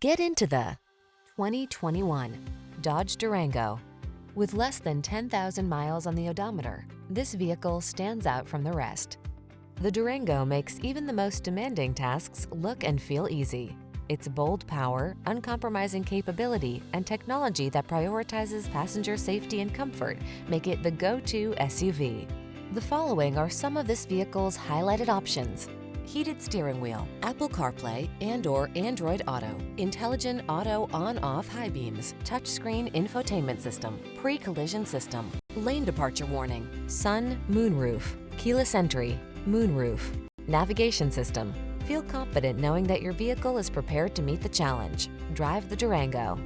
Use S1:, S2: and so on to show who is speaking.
S1: Get into the 2021 Dodge Durango. With less than 10,000 miles on the odometer, this vehicle stands out from the rest. The Durango makes even the most demanding tasks look and feel easy. Its bold power, uncompromising capability, and technology that prioritizes passenger safety and comfort make it the go-to SUV. The following are some of this vehicle's highlighted options: heated steering wheel, Apple CarPlay and/or Android Auto, intelligent auto on-off high beams, touchscreen infotainment system, pre-collision system, lane departure warning, sun, moonroof, keyless entry, moonroof, navigation system. Feel confident knowing that your vehicle is prepared to meet the challenge. Drive the Durango.